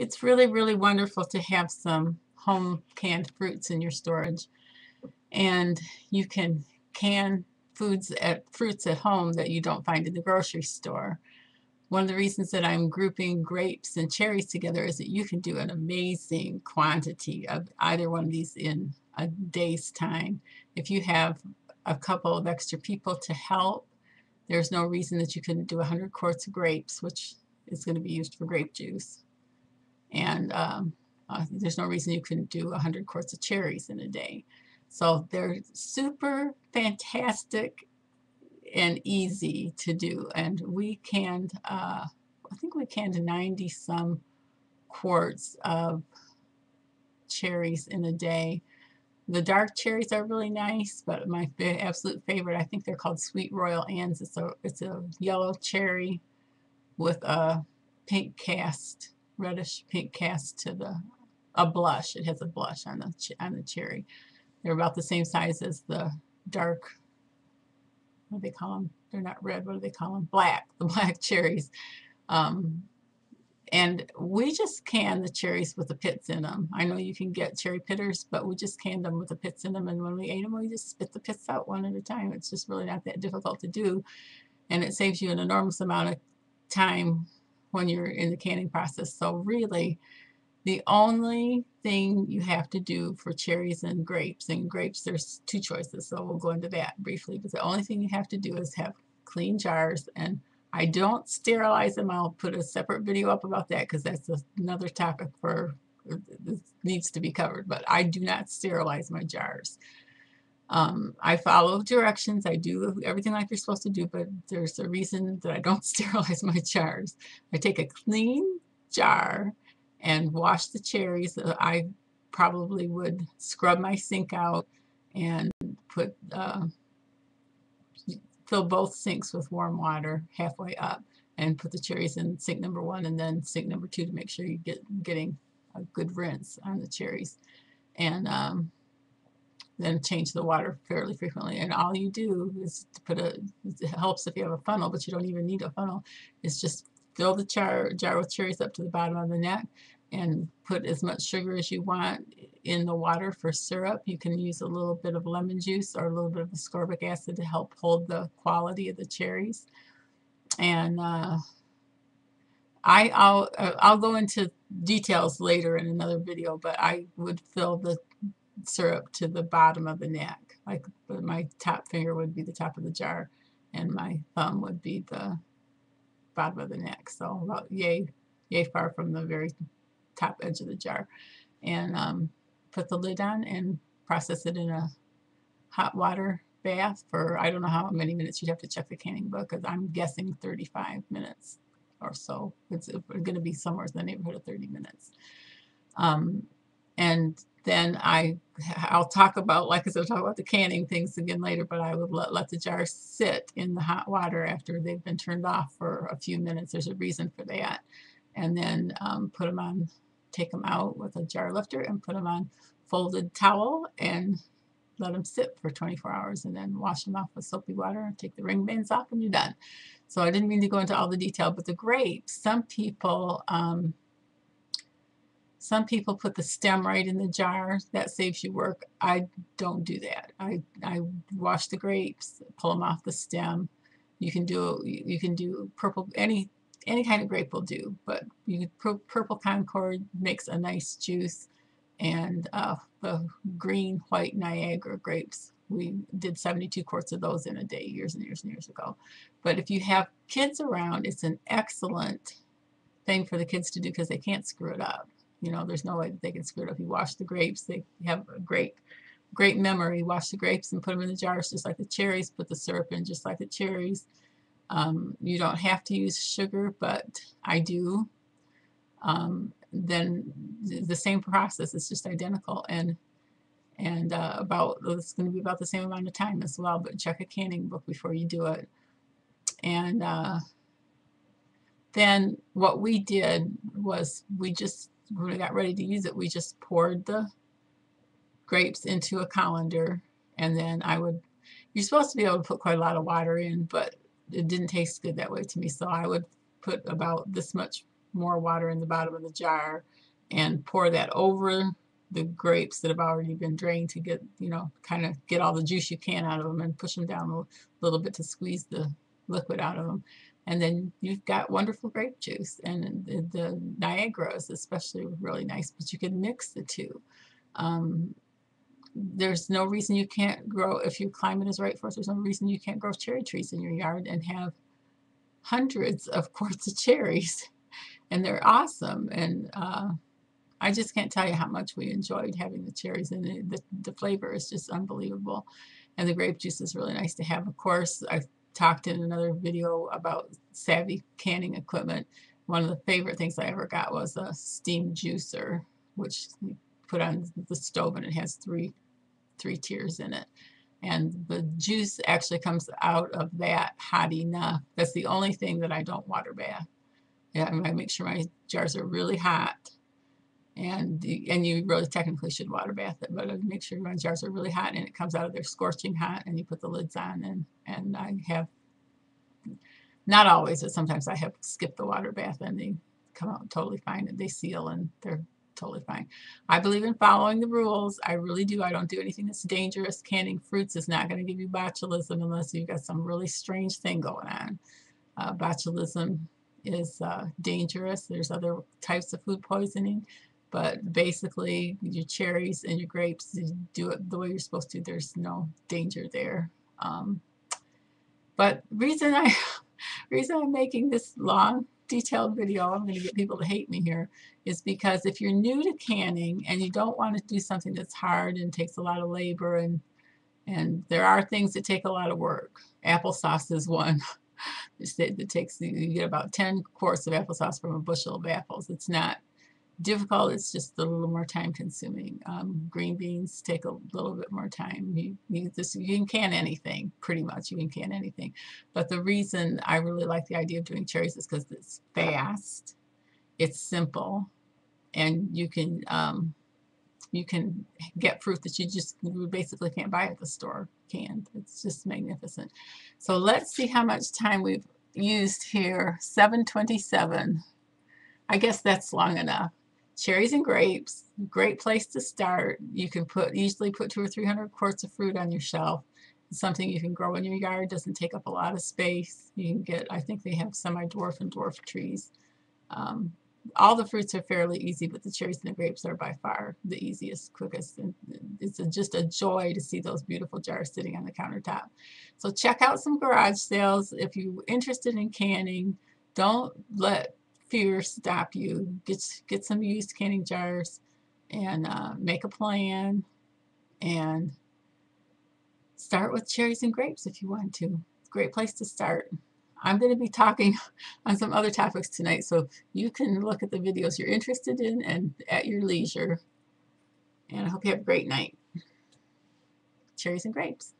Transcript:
It's really, really wonderful to have some home canned fruits in your storage. And you can can fruits at home that you don't find in the grocery store. One of the reasons that I'm grouping grapes and cherries together is that you can do an amazing quantity of either one of these in a day's time. If you have a couple of extra people to help, there's no reason that you couldn't do 100 quarts of grapes, which is going to be used for grape juice. And there's no reason you couldn't do 100 quarts of cherries in a day. So they're super fantastic and easy to do. And we canned, I think we canned 90 some quarts of cherries in a day. The dark cherries are really nice, but my absolute favorite, I think they're called Sweet Royal Anns. It's a yellow cherry with a pink cast, reddish pink cast to a blush. It has a blush on the cherry. They're about the same size as the dark, what do they call them? They're not red. What do they call them? Black. The black cherries. And we just can the cherries with the pits in them. I know you can get cherry pitters, but we just canned them with the pits in them. And when we ate them, we just spit the pits out one at a time. It's just really not that difficult to do. And it saves you an enormous amount of time when you're in the canning process. So really, the only thing you have to do for cherries and grapes there's two choices, so we'll go into that briefly, but the only thing you have to do is have clean jars, and I don't sterilize them. I'll put a separate video up about that because that's another topic for it needs to be covered, but I do not sterilize my jars. I follow directions. I do everything like you're supposed to do, but there's a reason that I don't sterilize my jars. I take a clean jar and wash the cherries. I probably would scrub my sink out and put fill both sinks with warm water halfway up and put the cherries in sink number 1 and then sink number 2 to make sure you getting a good rinse on the cherries. And then change the water fairly frequently. And all you do is to put it helps if you have a funnel, but you don't even need a funnel. It's just fill the jar with cherries up to the bottom of the neck and put as much sugar as you want in the water for syrup. You can use a little bit of lemon juice or a little bit of ascorbic acid to help hold the quality of the cherries. And I'll go into details later in another video, but I would fill the syrup to the bottom of the neck. Like my top finger would be the top of the jar and my thumb would be the bottom of the neck. So about yay far from the very top edge of the jar. And put the lid on and process it in a hot water bath for, I don't know how many minutes. You'd have to check the canning book because I'm guessing 35 minutes or so. It's going to be somewhere in the neighborhood of 30 minutes. And then I'll talk about, like I said, I'll talk about the canning things again later, but I would let the jars sit in the hot water after they've been turned off for a few minutes. There's a reason for that. And then put them on, take them out with a jar lifter and put them on folded towel and let them sit for 24 hours and then wash them off with soapy water and take the ring bands off and you're done. So I didn't mean to go into all the detail, but the grapes, some people put the stem right in the jar. That saves you work. I don't do that. I wash the grapes, pull them off the stem. You can do purple, any kind of grape will do, but purple Concord makes a nice juice, and the green white Niagara grapes, we did 72 quarts of those in a day years and years and years ago. But if you have kids around, it's an excellent thing for the kids to do because they can't screw it up. You know, there's no way that they can screw it up. You wash the grapes, they have a great memory. Wash the grapes and put them in the jars just like the cherries, put the syrup in just like the cherries. You don't have to use sugar, but I do. Then the same process, it's just identical, and it's going to be about the same amount of time as well, but check a canning book before you do it. And then what we did was when we got ready to use it, we just poured the grapes into a colander, and then you're supposed to be able to put quite a lot of water in, but it didn't taste good that way to me, so I would put about this much more water in the bottom of the jar and pour that over the grapes that have already been drained to get, you know, kind of get all the juice you can out of them, and push them down a little bit to squeeze the liquid out of them. And then you've got wonderful grape juice. And the Niagara is especially really nice, but you can mix the two. There's no reason you can't grow, if your climate is right for it, there's no reason you can't grow cherry trees in your yard and have hundreds of quarts of cherries. And they're awesome. And I just can't tell you how much we enjoyed having the cherries, and the flavor is just unbelievable. And the grape juice is really nice to have. Of course, I talked in another video about savvy canning equipment. One of the favorite things I ever got was a steam juicer, which you put on the stove, and it has three tiers in it. And the juice actually comes out of that hot enough. That's the only thing that I don't water bath. Yeah, I make sure my jars are really hot. And you really technically should water bath it, but make sure your jars are really hot and it comes out of there scorching hot, and you put the lids on. And I have, not always, but sometimes I have skipped the water bath and they come out totally fine, and they seal and they're totally fine. I believe in following the rules. I really do. I don't do anything that's dangerous. Canning fruits is not going to give you botulism unless you've got some really strange thing going on. Botulism is dangerous. There's other types of food poisoning. But basically, your cherries and your grapes, you do it the way you're supposed to. There's no danger there. But reason I'm making this long, detailed video, I'm going to get people to hate me here, is because if you're new to canning and you don't want to do something that's hard and takes a lot of labor, and there are things that take a lot of work. Applesauce is one. It takes, you get about 10 quarts of applesauce from a bushel of apples. It's not difficult, it's just a little more time consuming. Green beans take a little bit more time. You can can anything, pretty much. You can can anything. But the reason I really like the idea of doing cherries is because it's fast, it's simple, and you can get fruit that you basically can't buy at the store canned. It's just magnificent. So let's see how much time we've used here. 7:27. I guess that's long enough. Cherries and grapes, great place to start. You can easily put 200 or 300 quarts of fruit on your shelf. It's something you can grow in your yard. Doesn't take up a lot of space. You can get, I think they have semi-dwarf and dwarf trees. All the fruits are fairly easy, but the cherries and the grapes are by far the easiest, quickest. And it's just a joy to see those beautiful jars sitting on the countertop. So check out some garage sales. If you're interested in canning, don't let fear stop you. Get some used canning jars and make a plan and start with cherries and grapes if you want to. It's a great place to start. I'm going to be talking on some other topics tonight, so you can look at the videos you're interested in and at your leisure. And I hope you have a great night. Cherries and grapes.